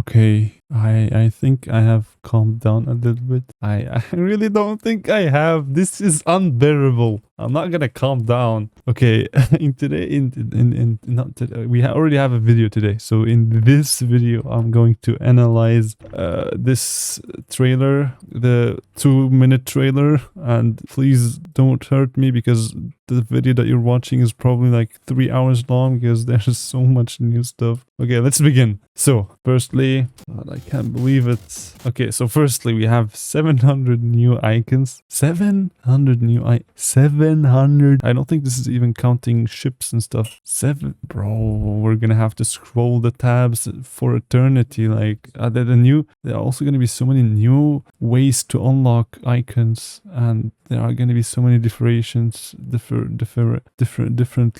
Okay, I think I have calmed down a little bit. I really don't think I have. This is unbearable. I'm not gonna calm down. Okay, in today in not today, we already have a video today. So in this video, I'm going to analyze this trailer, the 2-minute trailer, and please don't hurt me because the video that you're watching is probably like 3 hours long because there's so much new stuff. Okay, let's begin. So, firstly, God, I can't believe it. Okay, so firstly, we have 700 new icons. 700 new 700. I don't think this is even counting ships and stuff. Bro, we're gonna have to scroll the tabs for eternity. Like, there are also gonna be so many new ways to unlock icons, and there are gonna be so many different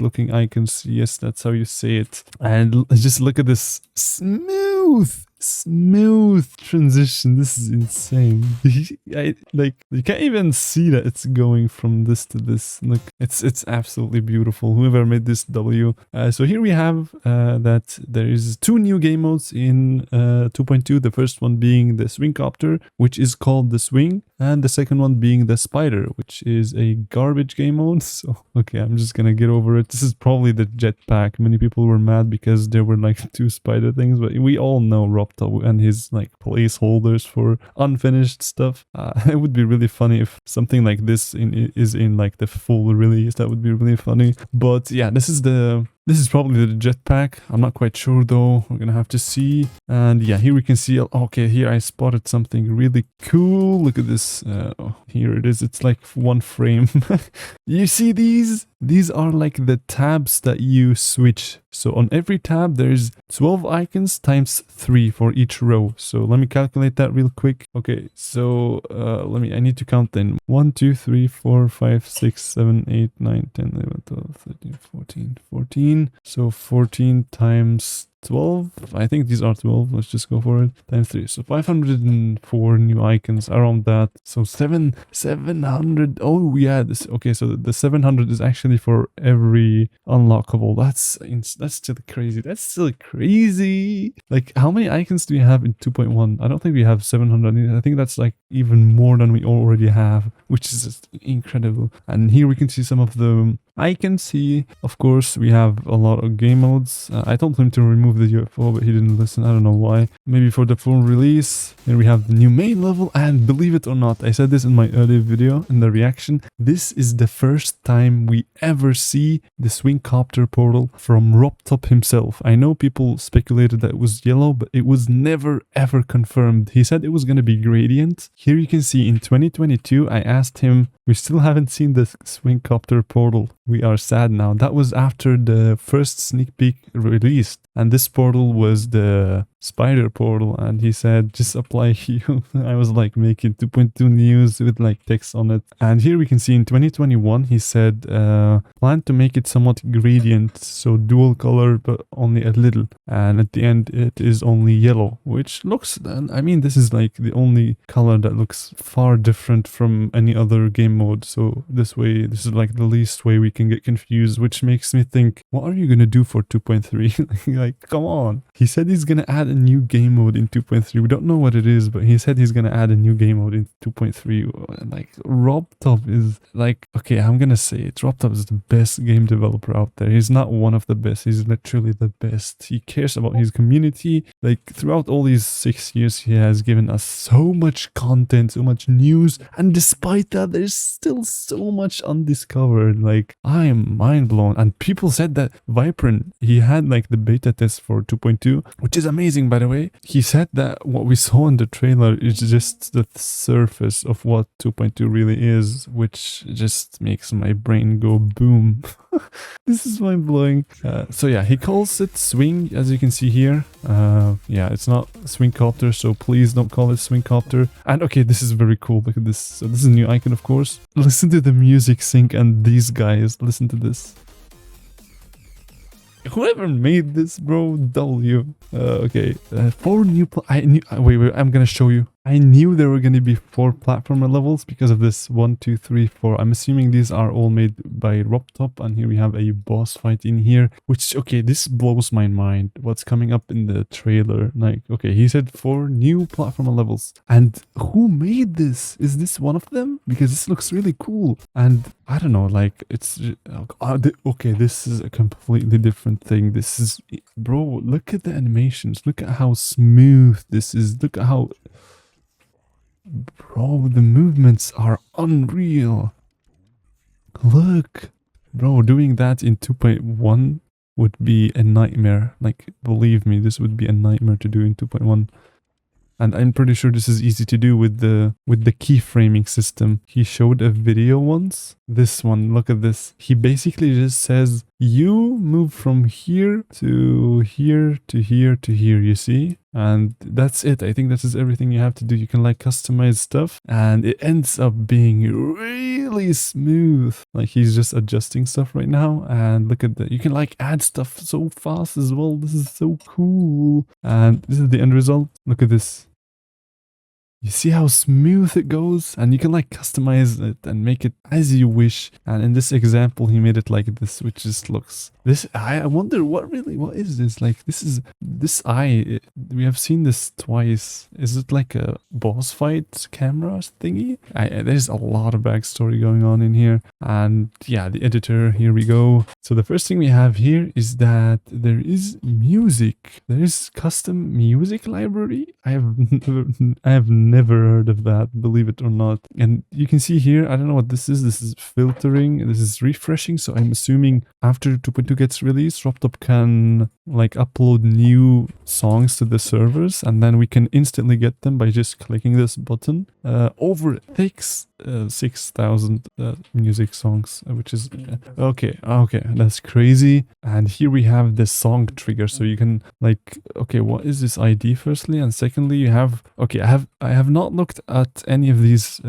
looking icons. Yes, that's how you say it. And just look at this smooth transition. This is insane. You can't even see that it's going from this to this. Look, it's absolutely beautiful. Whoever made this W. So here we have that there is 2 new game modes in 2.2. The first one being the swing copter, which is called the swing, and the second one being the spider, which is a garbage game mode. So okay, I'm just gonna get over it. This is probably the jetpack. Many people were mad because there were like 2 spider things, but we all know RobTop and his like placeholders for unfinished stuff. It would be really funny if something like this is in like the full release. That would be really funny. But yeah, this is probably the jetpack. I'm not quite sure though. We're gonna have to see. And yeah, here we can see, okay, here I spotted something really cool. Look at this. Here it is. It's like 1 frame. You see these? These are like the tabs that you switch. So on every tab, there's 12 icons times 3 for each row. So let me calculate that real quick. Okay, so I need to count then. 1, 2, 3, 4, 5, 6, 7, 8, 9, 10, 11, 12, 13, 14. So 14 times 12. I think these are 12. Let's just go for it. Times 3. So 504 new icons around that. So 700. Oh yeah, this. Okay, so the 700 is actually for every unlockable. That's still crazy. That's still crazy. Like, how many icons do we have in 2.1? I don't think we have 700. I think that's like even more than we already have, which is just incredible. And here we can see some of the icons. See, of course, we have a lot of game modes. I told him to remove the UFO, but he didn't listen. I don't know why. Maybe for the full release. Then we have the new main level, and believe it or not, I said this in my earlier video in the reaction. This is the first time we ever see the swing copter portal from RobTop himself. I know people speculated that it was yellow, but it was never ever confirmed. He said it was going to be gradient. Here you can see in 2022, I asked him, we still haven't seen the swing copter portal. We are sad now. That was after the first sneak peek released, and this portal was the spider portal, and he said just apply hue. I was like making 2.2 news with like text on it. And here we can see in 2021 he said plan to make it somewhat gradient, so dual color but only a little, and at the end it is only yellow, which looks, I mean, this is like the only color that looks far different from any other game mode. So this is like the least way we can get confused, which makes me think, what are you gonna do for 2.3? Like, come on. He said he's gonna add a new game mode in 2.3. We don't know what it is, but he said he's gonna add a new game mode in 2.3. Like, RobTop is like, okay, I'm gonna say it. RobTop is the best game developer out there. He's not one of the best. He's literally the best. He cares about his community. Like, throughout all these 6 years, he has given us so much content, so much news, and despite that, there's still so much undiscovered. Like, I am mind blown. And people said that Vibrant, he had like the beta test for 2.2, which is amazing, by the way. He said that what we saw in the trailer is just the surface of what 2.2 really is, which just makes my brain go boom. This is mind blowing. So yeah, he calls it swing, as you can see here. Yeah, it's not swing copter, so please don't call it swing copter. And okay, this is very cool. Look at this. So this is a new icon, of course. Listen to the music sync and these guys. Listen to this. Whoever made this, bro, W. Okay, 4 new. Wait, I'm gonna show you. I knew there were going to be 4 platformer levels because of this 1, 2, 3, 4. I'm assuming these are all made by RobTop, and here we have a boss fight in here, which, okay, this blows my mind. What's coming up in the trailer? Like, okay, he said 4 new platformer levels. And who made this? Is this one of them? Because this looks really cool. And I don't know, like, it's... okay, this is a completely different thing. This is... Bro, look at the animations. Look at how smooth this is. Look at how... Bro, the movements are unreal. Look. Bro, doing that in 2.1 would be a nightmare. Like, believe me, this would be a nightmare to do in 2.1. And I'm pretty sure this is easy to do with the keyframing system. He showed a video once. This one, look at this. He basically just says, you move from here to here to here to here, you see? And that's it. I think that is everything you have to do. You can like customize stuff and it ends up being really smooth. Like he's just adjusting stuff right now. And look at that. You can like add stuff so fast as well. This is so cool. And this is the end result. Look at this. You see how smooth it goes, and you can like customize it and make it as you wish. And in this example, he made it like this, which just looks this. I wonder what is this? Like this eye. We have seen this twice. Is it like a boss fight camera thingy? There's a lot of backstory going on in here. And yeah, the editor. Here we go. So the first thing we have here is that there is music. There is custom music library. I have never heard of that, believe it or not. And you can see here, I don't know what this is. This is filtering, this is refreshing. So I'm assuming after 2.2 gets released, RobTop can like upload new songs to the servers, and then we can instantly get them by just clicking this button. Over 6,000 music songs, which is okay, that's crazy. And here we have the song trigger, so you can like, okay, what is this ID firstly, and secondly you have, okay, I have not looked at any of these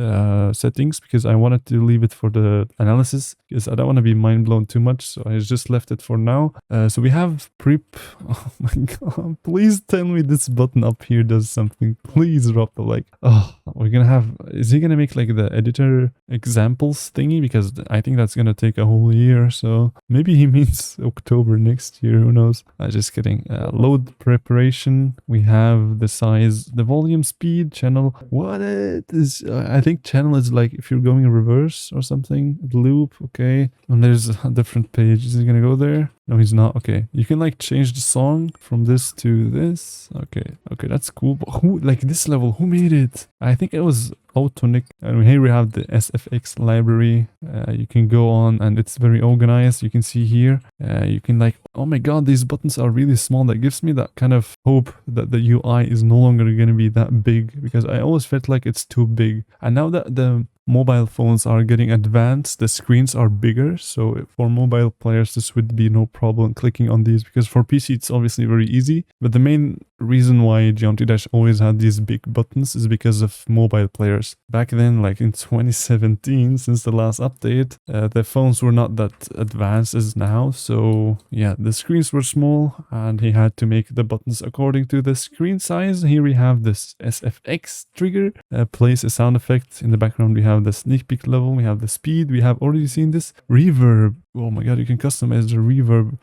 settings because I wanted to leave it for the analysis because I don't want to be mind blown too much, so I just left it for now. So we have prep. Oh my god, please tell me this button up here does something. Please drop the like. Oh, we're gonna have, is he gonna make like the editor examples thingy? Because I think that's gonna take a whole year, so maybe he means October next year, who knows. Just kidding. Load preparation, we have the size, the volume, speed, channel. What it is, I think channel is like if you're going in reverse or something. Loop, okay. And there's a different page. Is he gonna go there? No, he's not. Okay, you can like change the song from this to this. Okay, that's cool. But who, like this level, who made it? I think it was Autonic. And here we have the SFX library. You can go on and it's very organized. You can see here, you can like, oh my god, these buttons are really small. That gives me that kind of hope that the UI is no longer going to be that big, because I always felt like it's too big. And now that the mobile phones are getting advanced, the screens are bigger, so for mobile players this would be no problem clicking on these, because for PC it's obviously very easy. But the main reason why Geometry Dash always had these big buttons is because of mobile players. Back then, like in 2017, since the last update, the phones were not that advanced as now, so yeah, the screens were small and he had to make the buttons according to the screen size. Here we have this SFX trigger, plays a sound effect. In the background we have the sneak peek level, we have the speed, we have already seen this reverb. Oh my god, you can customize the reverb.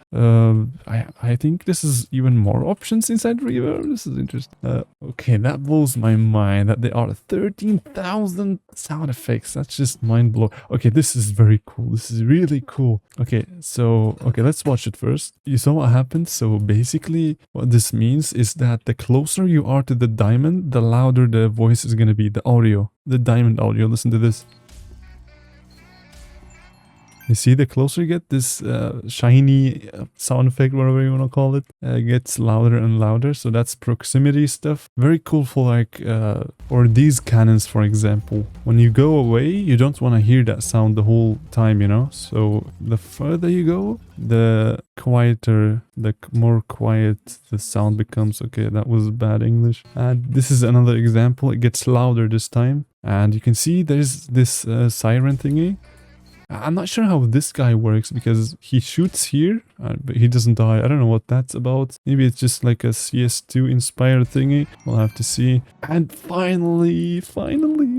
I think this is even more options inside reverb. This is interesting. Okay, that blows my mind that there are 13,000 sound effects. That's just mind blowing. Okay, this is very cool. This is really cool. Okay, so let's watch it first. You saw what happened. So basically what this means is that the closer you are to the diamond, the louder the voice is going to be, the audio, the diamond audio. Listen to this. You see, the closer you get, this shiny sound effect, whatever you want to call it, gets louder and louder. So that's proximity stuff. Very cool for like, or these cannons, for example. When you go away, you don't want to hear that sound the whole time, you know? So the further you go, the quieter, the more quiet the sound becomes. Okay, that was bad English. And this is another example. It gets louder this time. And you can see there's this siren thingy. I'm not sure how this guy works because he shoots here, but he doesn't die. I don't know what that's about. Maybe it's just like a CS2 inspired thingy. We'll have to see. And finally,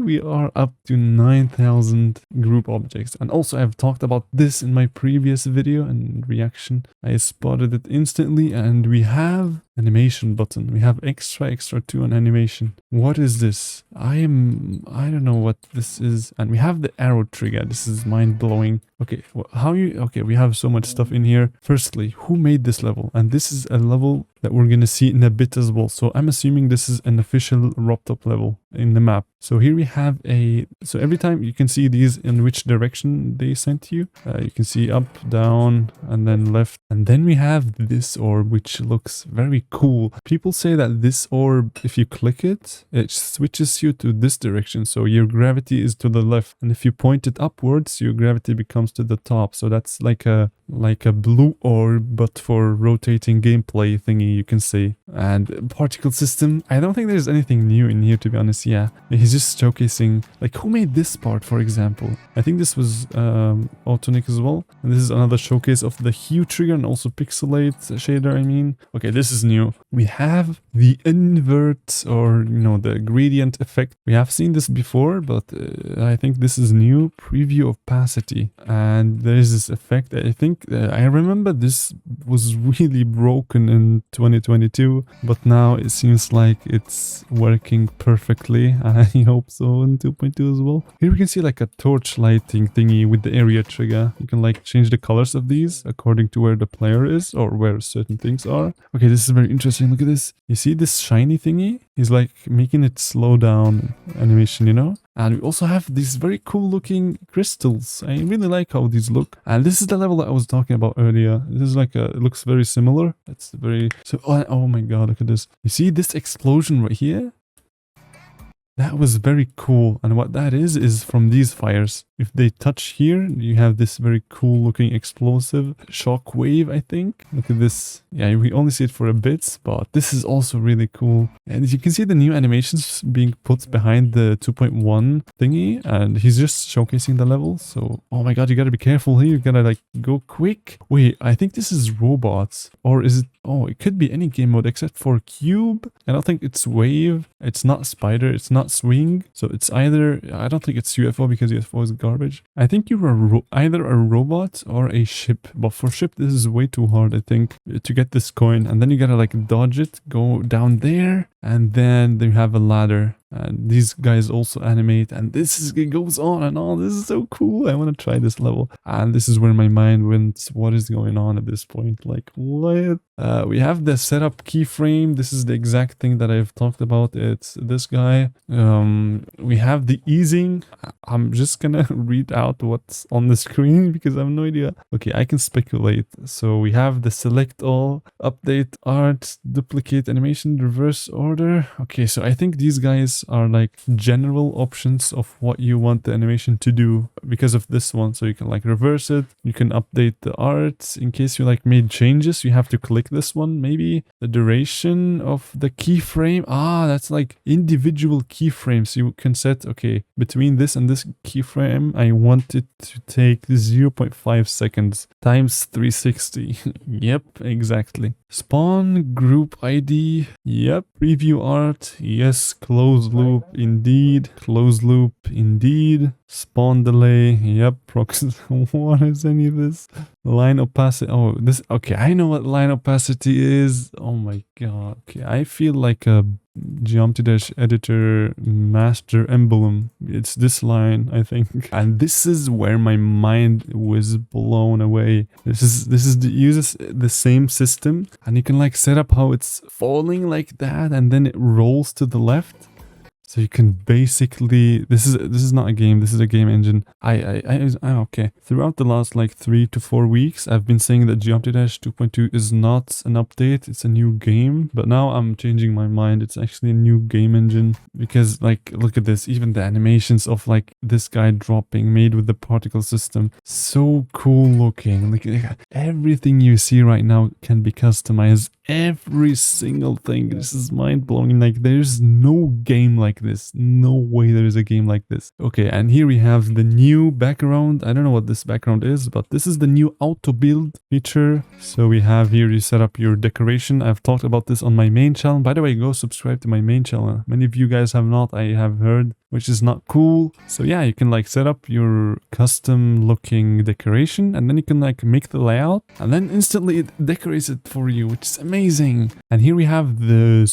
we are up to 9,000 group objects. And also I've talked about this in my previous video and reaction. I spotted it instantly, and we have animation button. We have extra 2 on animation. What is this? I don't know what this is. And we have the arrow trigger. This is mind-blowing. Okay, okay, we have so much stuff in here. Firstly, who made this level? And this is a level that we're gonna see in a bit as well. So I'm assuming this is an official RobTop level in the map. So here we have so every time you can see these in which direction they sent you. You can see up, down, and then left. And then we have this orb, which looks very cool. People say that this orb, if you click it, it switches you to this direction. So your gravity is to the left. And if you point it upwards, your gravity becomes to the top. So that's like a blue orb, but for rotating gameplay thingy, you can say. And particle system, I don't think there's anything new in here, to be honest. Yeah, he's just showcasing, like, who made this part, for example? I think this was Autonic as well. And this is another showcase of the hue trigger and also pixelate shader, I mean. Okay, this is new. We have the invert, or, you know, the gradient effect. We have seen this before, but I think this is new. Preview opacity. And there is this effect. I think I remember this was really broken in 2022, but now it seems like it's working perfectly. I hope so in 2.2 as well. Here we can see like a torch lighting thingy with the area trigger. You can like change the colors of these according to where the player is or where certain things are. Okay, this is very interesting. Look at this. You see this shiny thingy? He's like making it slow down animation, you know? And we also have these very cool looking crystals. I really like how these look. And this is the level that I was talking about earlier. This is like it looks very similar. It's very, so, oh my god, look at this. You see this explosion right here? That was very cool. And what that is from these fires. If they touch here, you have this very cool looking explosive shock wave, I think. Look at this. Yeah, we only see it for a bit, but this is also really cool. And you can see the new animations being put behind the 2.1 thingy, and he's just showcasing the level. So, oh my god, you gotta be careful here. You gotta like go quick. Wait, I think this is robots. Or is it, oh, it could be any game mode except for cube. I don't think it's wave. It's not spider. It's not swing. So it's either, I don't think it's UFO because UFO is garbage. I think you're either a robot or a ship. But for ship, this is way too hard, I think, to get this coin. And then you gotta like dodge it, go down there, and then you have a ladder. And these guys also animate, and it goes on and on. This is so cool. I want to try this level. And this is where my mind went. What is going on at this point? Like, what? We have the setup keyframe. This is the exact thing that I've talked about. It's this guy. We have the easing. I'm just gonna read out what's on the screen because I have no idea. Okay, I can speculate. So we have the select all, update art, duplicate animation, reverse order. Okay, so I think these guys are like general options of what you want the animation to do because of this one. So you can like reverse it, you can update the art. In case you like made changes, you have to click this one. Maybe the duration of the keyframe, that's like individual keyframes. You can set, okay, between this and this keyframe I want it to take 0.5 seconds times 360. Yep, exactly. Spawn group ID, yep. Preview art, yes. Closed loop, indeed. Closed loop, indeed. Spawn delay, yep. Proxy. What is any of this? Line opacity, oh, this, okay, I know what line opacity is. Oh my god. Okay, I feel like a Geometry Dash editor master emblem. It's this line, I think. And this is where my mind was blown away. This uses the same system, and you can like set up how it's falling like that, and then it rolls to the left. So you can basically, this is not a game, this is a game engine. Okay. Throughout the last like 3 to 4 weeks, I've been saying that Geometry Dash 2.2 is not an update, it's a new game. But now I'm changing my mind, it's actually a new game engine. Because like, look at this, even the animations of like this guy dropping made with the particle system. So cool looking. Like everything you see right now can be customized. Every single thing. This is mind blowing. Like there's no game like like this. No way there is a game like this. Okay, and here we have the new background. I don't know what this background is, but this is the new auto build feature. So we have here, you set up your decoration. I've talked about this on my main channel. By the way, go subscribe to my main channel. Many of you guys have not, I have heard, which is not cool. So yeah, you can like set up your custom looking decoration, and then you can like make the layout, and then instantly it decorates it for you, which is amazing. And here we have the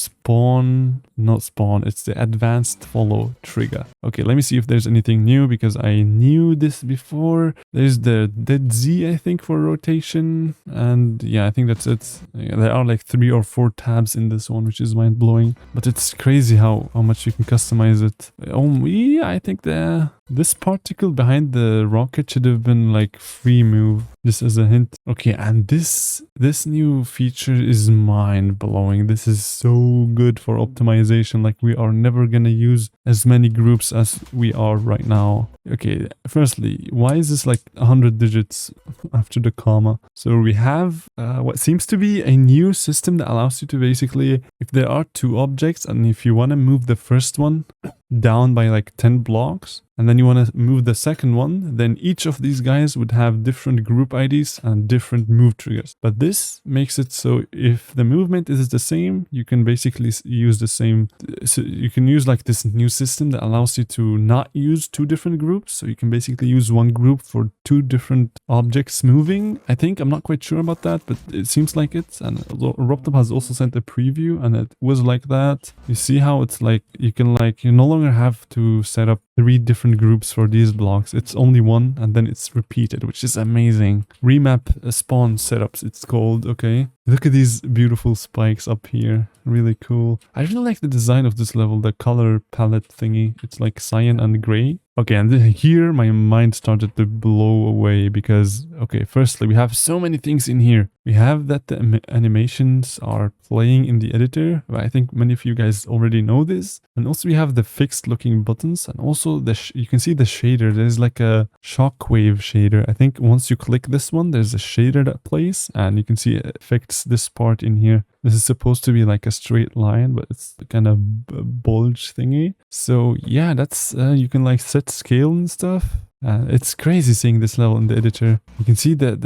not spawn, it's the advanced follow trigger. Okay, let me see if there's anything new, because I knew this before. There's the dead Z, I think, for rotation, and yeah, I think that's it. Yeah, there are like 3 or 4 tabs in this one, which is mind-blowing, but it's crazy how much you can customize it. Yeah, I think this particle behind the rocket should have been like free move, just as a hint. Okay, and this new feature is mind-blowing. This is so good for optimization. Like, we are never gonna use as many groups as we are right now. Okay, firstly, why is this like 100 digits after the comma? So we have what seems to be a new system that allows you to basically, if there are 2 objects and if you want to move the first one down by like 10 blocks, and then you want to move the second one, then each of these guys would have different group IDs and different move triggers. But this makes it so if the movement is the same, you can basically use the same. So you can use like this new system that allows you to not use 2 different groups. So you can basically use one group for 2 different objects moving. I think, I'm not quite sure about that, but it seems like it. And RobTop has also sent a preview, and it was like that. You see how it's like, you no longer have to set up 3 different groups for these blocks. It's only one, and then it's repeated, which is amazing. Remap spawn setups, it's called. Okay, look at these beautiful spikes up here, really cool. I really like the design of this level, the color palette thingy. It's like cyan and gray. Okay, and here my mind started to blow away, because, okay, firstly, we have so many things in here. We have that the animations are playing in the editor. I think many of you guys already know this. And also we have the fixed looking buttons, and also you can see the shader. There's like a shockwave shader. I think once you click this one, there's a shader that plays, and you can see it affects this part in here. This is supposed to be like a straight line, but it's kind of bulge thingy. So yeah, that's you can like set scale and stuff. It's crazy seeing this level in the editor. You can see that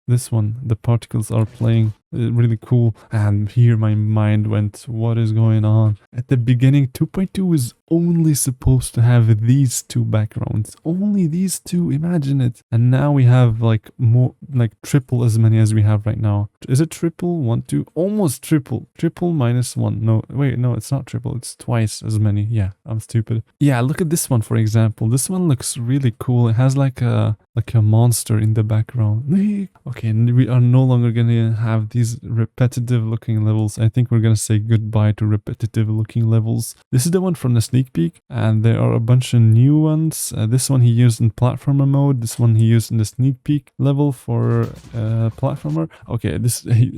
this one, the particles are playing. Really cool. And here my mind went, what is going on? At the beginning, 2.2 was only supposed to have these 2 backgrounds. Only these 2, imagine it. And now we have like more, like triple as many as we have right now. Is it triple? 1, 2, almost triple. Triple minus 1. No, wait, no, it's not triple. It's twice as many. Yeah, I'm stupid. Yeah, look at this one, for example. This one looks really cool. It has like a monster in the background. Okay, and we are no longer gonna have these repetitive looking levels. I think we're gonna say goodbye to repetitive looking levels. This is the one from the sneak peek, and there are a bunch of new ones. This one he used in platformer mode. This one he used in the sneak peek level for platformer. Okay,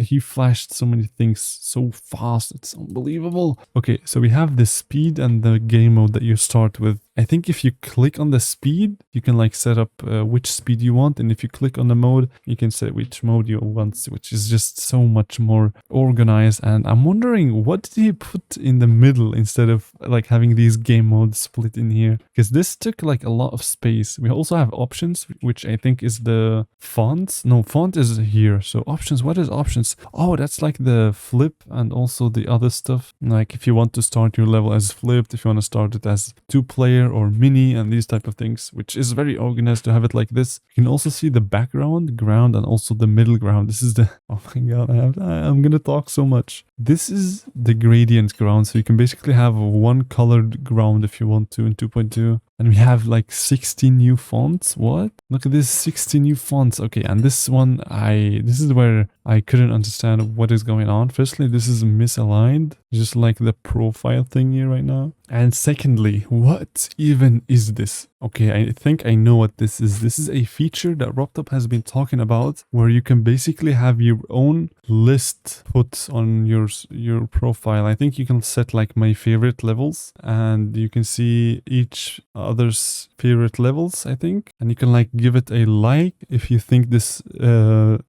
he flashed so many things so fast. It's unbelievable. Okay, so we have the speed and the game mode that you start with. I think if you click on the speed, you can like set up which speed you want, and if you click on the mode, you can set which mode you want, which is just so much more organized. And I'm wondering, what did he put in the middle instead of like having these game modes split in here? Because this took like a lot of space. We also have options, which I think is the fonts. No, font is here. So options, what is options? Oh, that's like the flip and also the other stuff. Like if you want to start your level as flipped, if you want to start it as 2-player or mini and these type of things, which is very organized to have it like this. You can also see the background, ground, and also the middle ground. This is the, oh my god, I'm gonna talk so much. This is the gradient ground, so you can basically have one colored ground if you want to in 2.2. And we have like 60 new fonts. What? Look at this, 60 new fonts. Okay, and this one, this is where I couldn't understand what is going on. Firstly, this is misaligned, just like the profile thing here right now. And secondly, what even is this? Okay, I think I know what this is. This is a feature that RobTop has been talking about, where you can basically have your own list put on your your profile, I think you can set like my favorite levels, and you can see each other's favorite levels, I think, and you can like give it a like if you think this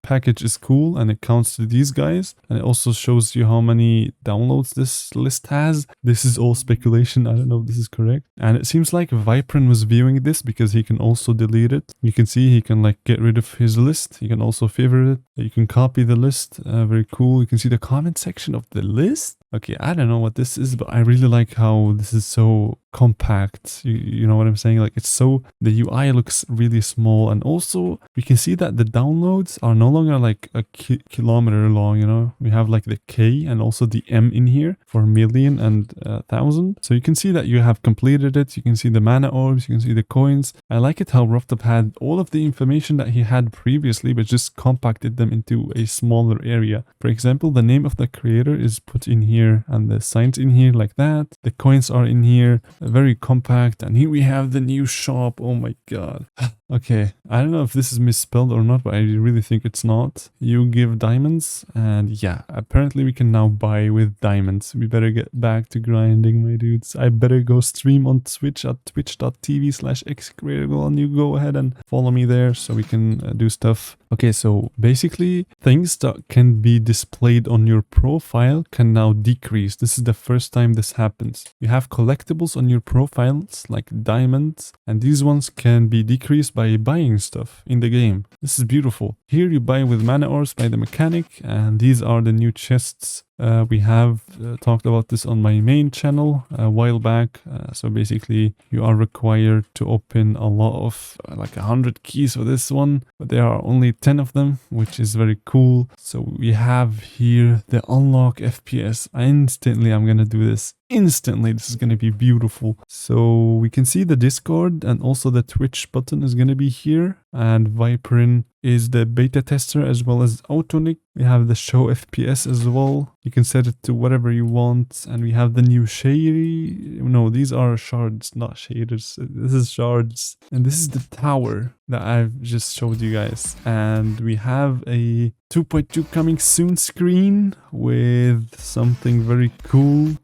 package is cool, and it counts to these guys, and it also shows you how many downloads this list has. This is all speculation. I don't know if this is correct, and it seems like Viprin was viewing this because he can also delete it. You can see he can like get rid of his list. You can also favorite it. You can copy the list. Very cool. You can see the comment section of the list. Okay, I don't know what this is, but I really like how this is so compact. You know what I'm saying? Like, it's so, the UI looks really small, and also we can see that the downloads are no longer like a kilometer long, you know? We have like the K and also the M in here for million and 1,000. So you can see that you have completed it. You can see the mana orbs, you can see the coins. I like it how RobTop had all of the information that he had previously, but just compacted them into a smaller area. For example, the name of the creator is put in here, and the signs in here like that. The coins are in here, very compact, and here we have the new shop. Oh my god. Okay, I don't know if this is misspelled or not, but I really think it's not. You give diamonds, and yeah, apparently we can now buy with diamonds. We better get back to grinding, my dudes. I better go stream on Twitch at twitch.tv/xcreator. And you go ahead and follow me there so we can do stuff. Okay, so basically things that can be displayed on your profile can now decrease. This is the first time this happens. You have collectibles on your profiles like diamonds, and these ones can be decreased by buying stuff in the game. This is beautiful. Here you buy with mana ores by the mechanic, and these are the new chests. We have talked about this on my main channel a while back. So basically you are required to open a lot of like 100 keys for this one, but there are only 10 of them, which is very cool. So we have here the unlock FPS. Instantly, I'm gonna do this. Instantly, this is gonna be beautiful. So we can see the Discord, and also the Twitch button is gonna be here, and Viprin is the beta tester as well as Autonic. We have the show FPS as well. You can set it to whatever you want, and we have the new shady. No, these are shards, not shaders. This is shards, and this is the tower that I've just showed you guys. And we have a 2.2 coming soon screen with something very cool.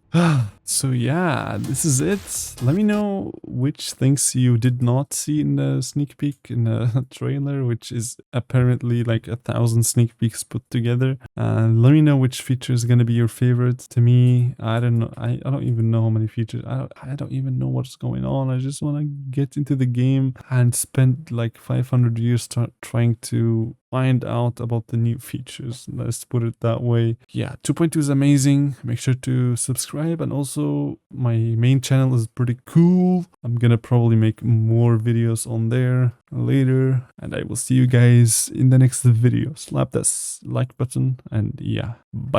So yeah, this is it. Let me know which things you did not see in the sneak peek in the trailer, which is apparently like 1,000 sneak peeks put together. And let me know which feature is gonna be your favorite. To me, I don't know. I don't even know how many features. I don't even know what's going on. I just want to get into the game and spend like 500 years trying to find out about the new features. Let's put it that way. Yeah, 2.2 is amazing. Make sure to subscribe, and also my main channel is pretty cool. I'm gonna probably make more videos on there later, and I will see you guys in the next video. Slap that like button, and yeah, bye.